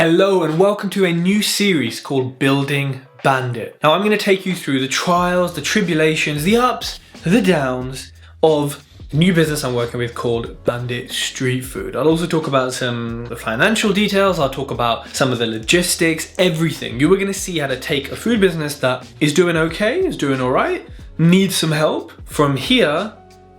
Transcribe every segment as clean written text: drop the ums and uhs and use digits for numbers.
Hello and welcome to a new series called Building Bandit. Now I'm going to take you through the trials, the tribulations, the ups, the downs of the new business I'm working with called Bandit Street Food. I'll also talk about some of the financial details, I'll talk about some of the logistics, everything. You are going to see how to take a food business that is doing okay, is doing alright, needs some help, from here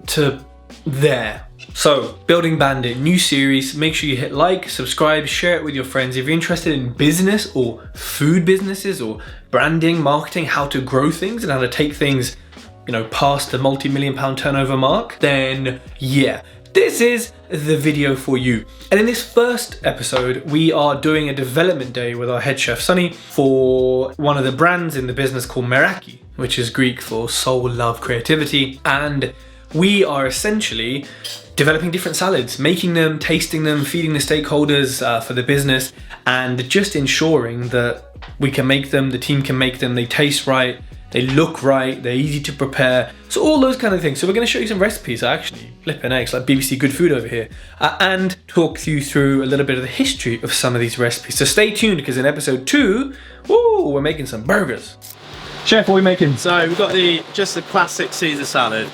to there. So, Building Bandit, new series. Make sure you hit like, subscribe, share it with your friends. If you're interested in business or food businesses or branding, marketing, how to grow things and how to take things, past the multi-million-pound turnover mark, then yeah, this is the video for you. And in this first episode, we are doing a development day with our head chef, Sunny, for one of the brands in the business called Meraki, which is Greek for soul, love, creativity. And we are essentially developing different salads, making them, tasting them, feeding the stakeholders for the business, and just ensuring that we can make them, the team can make them, they taste right, they look right, they're easy to prepare, so all those kind of things. So we're going to show you some recipes, actually, flipping eggs, like BBC Good Food over here, and talk you through a little bit of the history of some of these recipes. So stay tuned, because in episode 2, we're making some burgers. Chef, what are we making? So we've got just the classic Caesar salad.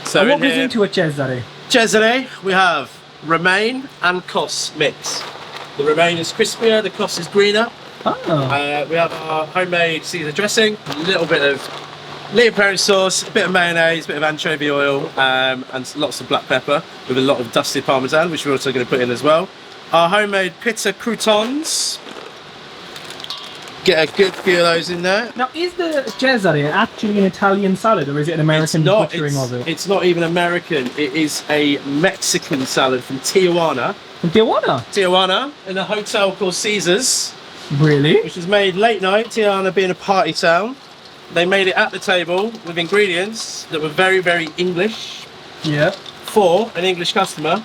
So and what goes into a Cesare? Cesare, we have romaine and cos mix. The romaine is crispier, the cos is greener. Oh. We have our homemade Caesar dressing, a little bit of Leopardi sauce, a bit of mayonnaise, a bit of anchovy oil, and lots of black pepper with a lot of dusted parmesan, which we're also going to put in as well. Our homemade pizza croutons. Get a good few of those in there. Now, is the Cesare actually an Italian salad, or is it an American butchering of it? It's not even American. It is a Mexican salad from Tijuana. From Tijuana? Tijuana, in a hotel called Caesar's. Really? Which was made late night, Tijuana being a party town. They made it at the table with ingredients that were very, very English. Yeah. For an English customer.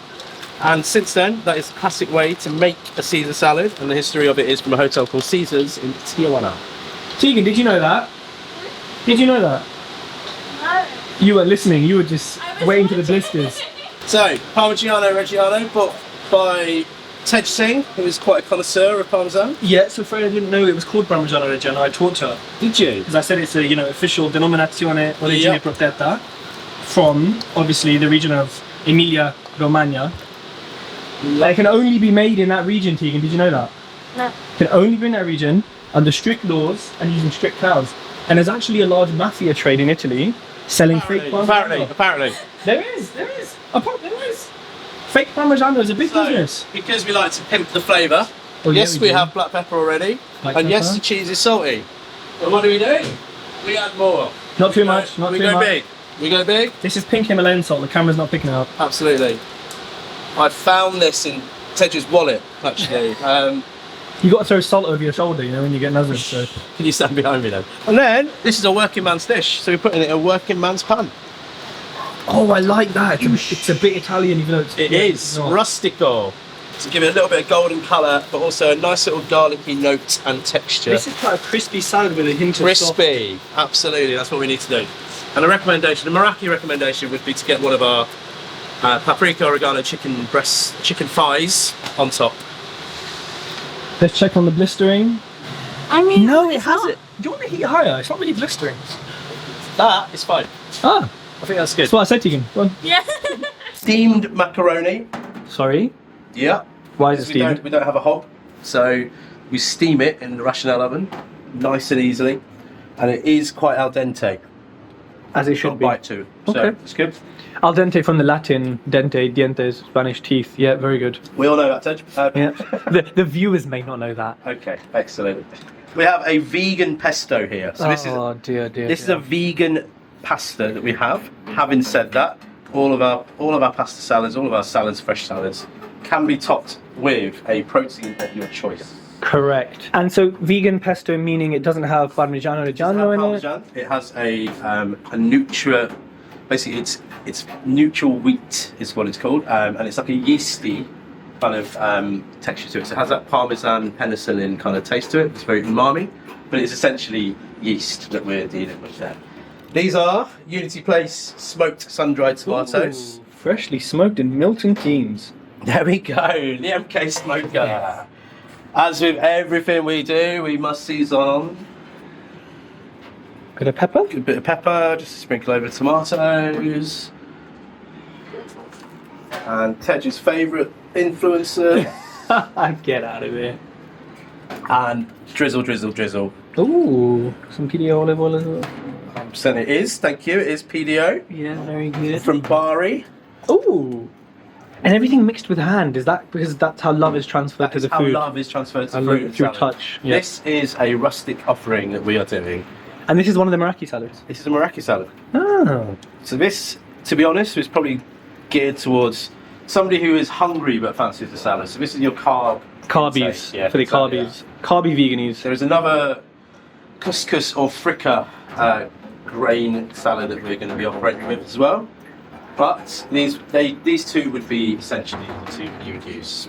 And since then, that is a classic way to make a Caesar salad, and the history of it is from a hotel called Caesar's in Tijuana. Tegan, did you know that? Did you know that? No. You were listening, you were just waiting for the blisters. So, Parmigiano Reggiano, bought by Tej Singh, who is quite a connoisseur of Parmesan. Yeah, so Freya didn't know it was called Parmigiano Reggiano. I taught her. Did you? Because I said it's a, official denominazione origine protetta from, obviously, the region of Emilia Romagna. It can only be made in that region, Tegan. Did you know that? No. It can only be in that region under strict laws and using strict cows. And there's actually a large mafia trade in Italy selling fake Parmigiano. Apparently. There is. There is. Fake Parmigiano is a big business. Because we like to pimp the flavour, Oh, yeah, yes, we have black pepper already, and yes, the cheese is salty. But what do? We add more. Not too much, not too much. We go big. This is pink Himalayan salt, the camera's not picking it up. Absolutely. I found this in Tej's wallet, actually. You got to throw salt over your shoulder, when you get nuzzled. So. Can you stand behind me then? And then, this is a working man's dish, so we're putting it in a working man's pan. Oh, I like that. It's a bit Italian, even though it is rustico. To give it a little bit of golden colour, but also a nice little garlicky note and texture. This is quite a crispy salad with a hint of crispy. Absolutely, that's what we need to do. And a recommendation, a Meraki recommendation would be to get one of our paprika oregano chicken thighs on top. Let's check on the blistering. I mean, no, it hasn't. Do you want to heat higher? It's not really blistering. That is fine. Ah, I think that's good. That's what I said to you. Go on. Yeah. Steamed macaroni. Sorry? Yeah. Why is it steamed? We don't have a hob, so we steam it in the Rational oven, nice and easily, and it is quite al dente. As it should be. Bite too. So okay. It's good. Al dente from the Latin, dente, dientes, Spanish teeth. Yeah, very good. We all know that, Tej. Yeah. The viewers may not know that. Okay, excellent. We have a vegan pesto here. So this is a vegan pasta that we have. Having said that, all of our pasta salads, all of our salads, fresh salads, can be topped with a protein of your choice. Correct. And so vegan pesto meaning it doesn't have Parmigiano Reggiano in it? It has a neutral, basically it's neutral wheat is what it's called, and it's like a yeasty kind of texture to it. So it has that Parmesan penicillin kind of taste to it. It's very umami, but it's essentially yeast that we're dealing with there. These are Unity Place smoked sun-dried tomatoes. Ooh, freshly smoked in Milton Keynes. There we go, the MK smoker. As with everything we do, we must season. Bit of pepper. A bit of pepper, just to sprinkle over the tomatoes. And Ted's favourite influencer. Get out of here. And drizzle, drizzle, drizzle. Ooh, some PDO olive oil as well. So it is, thank you, it is PDO. Yeah, very good. From Bari. Ooh. And everything mixed with hand, is that because that's how love is transferred to the How food? love is transferred to Through fruit salad. touch. Yeah. This is a rustic offering that we are doing. And this is one of the Meraki salads. This is a Meraki salad. Oh. So this, to be honest, is probably geared towards somebody who is hungry but fancies the salad. So this is your Carbies, Yeah, for the exactly, carbies. Carby veganies. There is another couscous or fricka grain salad that we're going to be operating with as well. But these two would be essentially the two that you would use.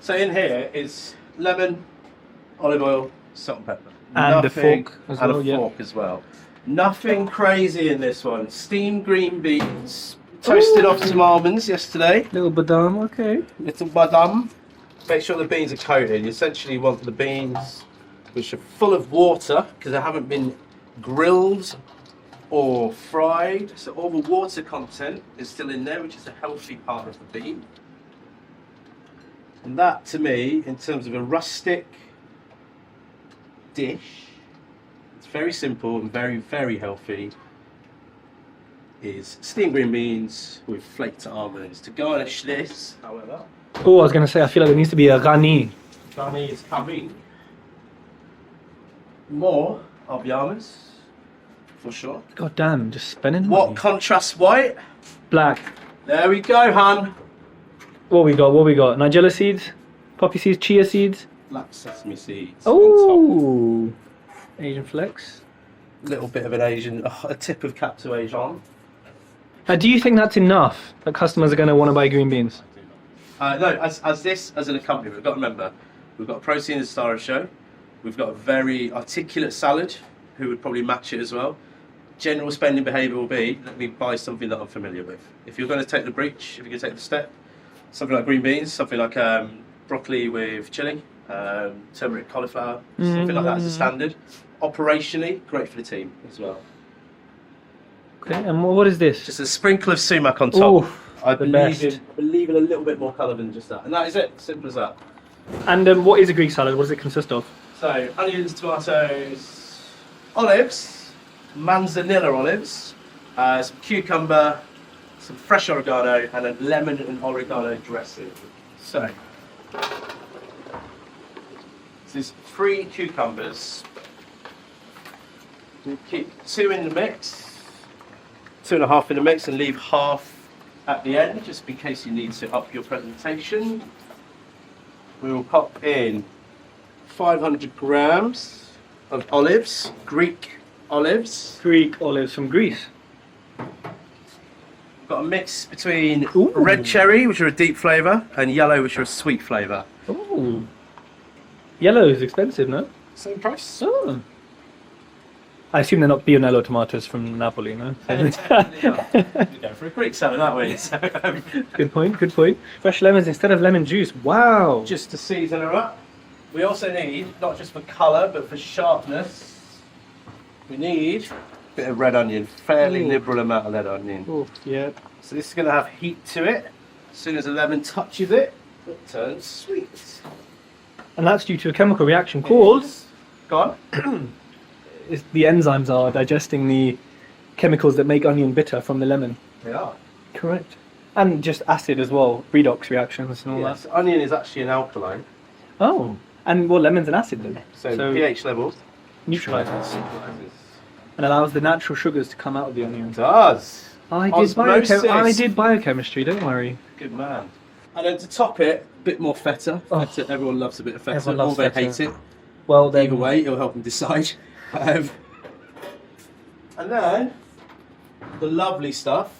So in here is lemon, olive oil, salt and pepper. And a fork as and well, a yeah. fork as well. Nothing crazy in this one. Steamed green beans, toasted off some almonds yesterday. Little badam, okay. Little badam. Make sure the beans are coated. You essentially want the beans which are full of water because they haven't been grilled or fried. So all the water content is still in there, which is a healthy part of the bean. And that, to me, in terms of a rustic dish, it's very simple and very, very healthy, is steamed green beans with flaked almonds. To garnish this, however, Oh, I was going to say, I feel like there needs to be a rani. Johnny is coming. More of the almonds, for sure. God damn, just spending What money. contrasts white? Black. There we go, hun. What we got? Nigella seeds, poppy seeds, chia seeds. Black sesame seeds. On top. Oh, Asian flex. A little bit of an Asian, a tip of Cap to Asian. Now, do you think that's enough that customers are going to want to buy green beans? No, as an accompaniment, we've got to remember, we've got a protein as star of show. We've got a very articulate salad, who would probably match it as well. General spending behaviour will be, let me buy something that I'm familiar with. If you're going to take the breach, if you're going to take the step, something like green beans, something like broccoli with chili, turmeric cauliflower, something like that as a standard. Operationally, great for the team as well. Okay, and what is this? Just a sprinkle of sumac on top. Ooh, I the believe best. in a little bit more colour than just that. And that is it, simple as that. And what is a Greek salad? What does it consist of? So, onions, tomatoes, olives, manzanilla olives, some cucumber, some fresh oregano, and a lemon and oregano dressing. So, this is 3 cucumbers. We'll keep 2 in the mix, 2.5 in the mix, and leave half at the end, just in case you need to up your presentation. We will pop in 500 grams of olives, Greek olives. Greek olives from Greece. Got a mix between Ooh. red cherry, which are a deep flavour, and yellow, which are a sweet flavour. Ooh. Yellow is expensive, no? Same price. Oh. I assume they're not Bionello tomatoes from Napoli, no? We're going for a Greek salad, aren't we? So, Good point, good point. Fresh lemons instead of lemon juice. Wow. just to season her up. We also need, not just for colour, but for sharpness, we need a bit of red onion, fairly Ooh. liberal amount of red onion. Oh, yeah. So this is going to have heat to it. As soon as the lemon touches it, it turns sweet. And that's due to a chemical reaction called... Go on. The enzymes are digesting the chemicals that make onion bitter from the lemon. They are. Correct. And just acid as well, redox reactions and all Yes, that. onion is actually an alkaline. Oh, and well, lemon's an acid then. So pH levels neutralizes neutralizes. and allows the natural sugars to come out of the onion. Does. I Osmosis. did biochemistry, don't worry. Good man. And then to top it, a bit more feta. Oh. Feta, everyone loves a bit of feta, Everyone or loves they feta. hate it. Well, then, Either way, it'll help them decide. And then, the lovely stuff.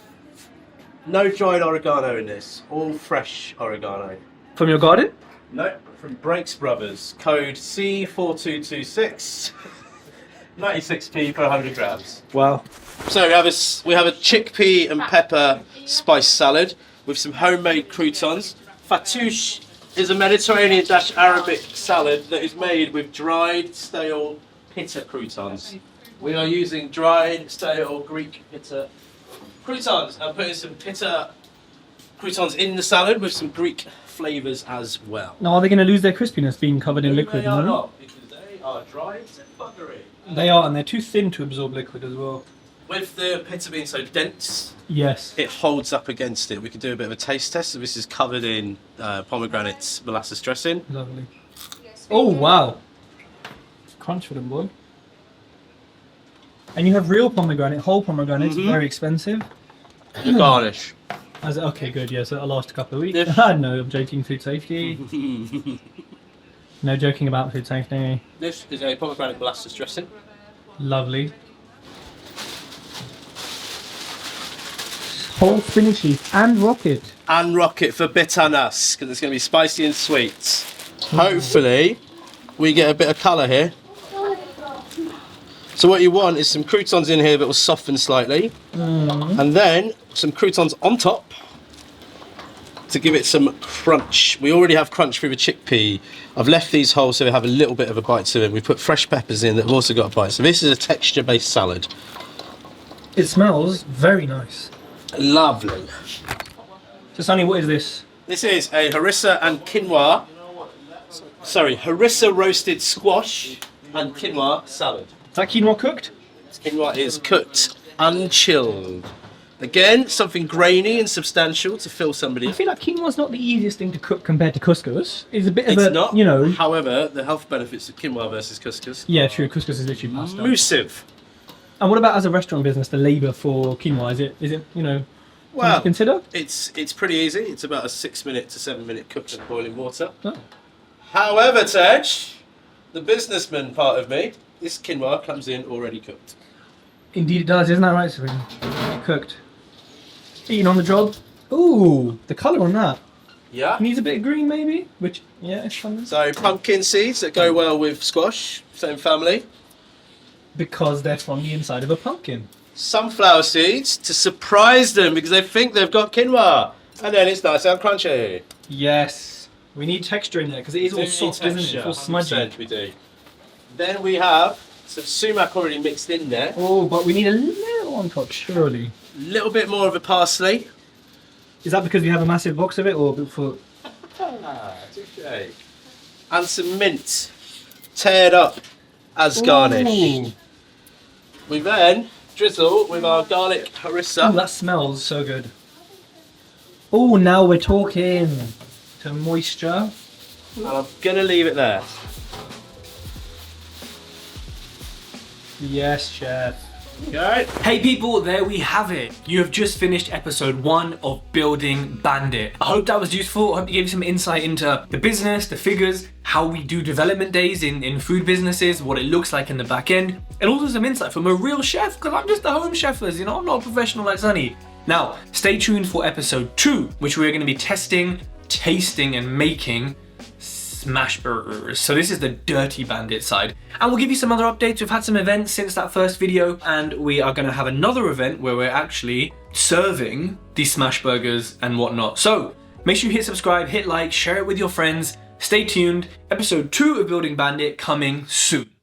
No dried oregano in this, all fresh oregano. from your garden? No, from Breaks Brothers, code C4226, 96p per 100 grams. Wow. So we have a chickpea and pepper spice salad with some homemade croutons, fattoush is a Mediterranean-Arabic salad that is made with dried, stale pitta croutons. We are using dried, stale Greek pitta croutons and putting some pitta croutons in the salad with some Greek flavours as well. Now, are they going to lose their crispiness being covered in liquid? They are not, because they are dried to buggery. They are, and they're too thin to absorb liquid as well. With the pitta being so dense, Yes. it holds up against it. We could do a bit of a taste test. So this is covered in pomegranate molasses dressing. Lovely. Oh, wow. Crunch for them, boy. And you have real pomegranate, whole pomegranate, very expensive. The garnish. Okay, good, yes, that'll last a couple of weeks. Yeah. No, I'm joking, food safety. No joking about food safety. This is a pomegranate molasses dressing. Lovely. Whole spinach leaf and rocket. And rocket for bitterness, because it's going to be spicy and sweet. Hopefully, we get a bit of colour here. So what you want is some croutons in here that will soften slightly. And then some croutons on top to give it some crunch. We already have crunch through the chickpea. I've left these whole so they have a little bit of a bite to them. We put fresh peppers in that have also got a bite. So this is a texture-based salad. It smells very nice. Lovely. So Sonny, what is this? This is a harissa and quinoa. Sorry, harissa roasted squash and quinoa salad. Is that quinoa cooked? Quinoa is cooked and chilled. Again, something grainy and substantial to fill somebody. I feel like quinoa's not the easiest thing to cook compared to couscous. It's a bit of It's a, not. you know. However, the health benefits of quinoa versus couscous Yeah, true. Couscous is literally pasta. massive. And what about as a restaurant business, the labour for quinoa? Is it you know, something to consider? It's pretty easy. It's about a 6 minute to 7 minute cook in boiling water. Oh. However, Tej, the businessman part of me, this quinoa comes in already cooked. Indeed it does, isn't that right, Serene? Cooked. Eating on the job. Ooh, the colour on that. Yeah. Needs a bit of green maybe, which, yeah, it's fun. So pumpkin seeds that go well with squash, same family. Because they're from the inside of a pumpkin. Sunflower seeds to surprise them because they think they've got quinoa. And then it's nice and crunchy. Yes. We need texture in there because it is all soft, isn't it? It feels smudgy. 100% we do. Then we have some sumac already mixed in there. Oh, but we need a little on top, surely. A little bit more of a parsley. Is that because we have a massive box of it, or for? Touché. And some mint, teared up as garnish. Ooh. We then drizzle with our garlic harissa. Oh, that smells so good. Oh, now we're talking. To moisture. And I'm gonna leave it there. Yes, chef. Okay. Hey people, there we have it. You have just finished episode 1 of Building Bandit. I hope that was useful. I hope it gave you some insight into the business, the figures, how we do development days in food businesses, what it looks like in the back end, and also some insight from a real chef, because I'm just a home chefers, you know, I'm not a professional like Sunny. Now, stay tuned for episode 2, which we're going to be testing, tasting, and making smash burgers. So this is the Dirty Bandit side. And we'll give you some other updates. We've had some events since that first video, and we are going to have another event where we're actually serving these smash burgers and whatnot. So make sure you hit subscribe, hit like, share it with your friends. Stay tuned. Episode 2 of Building Bandit coming soon.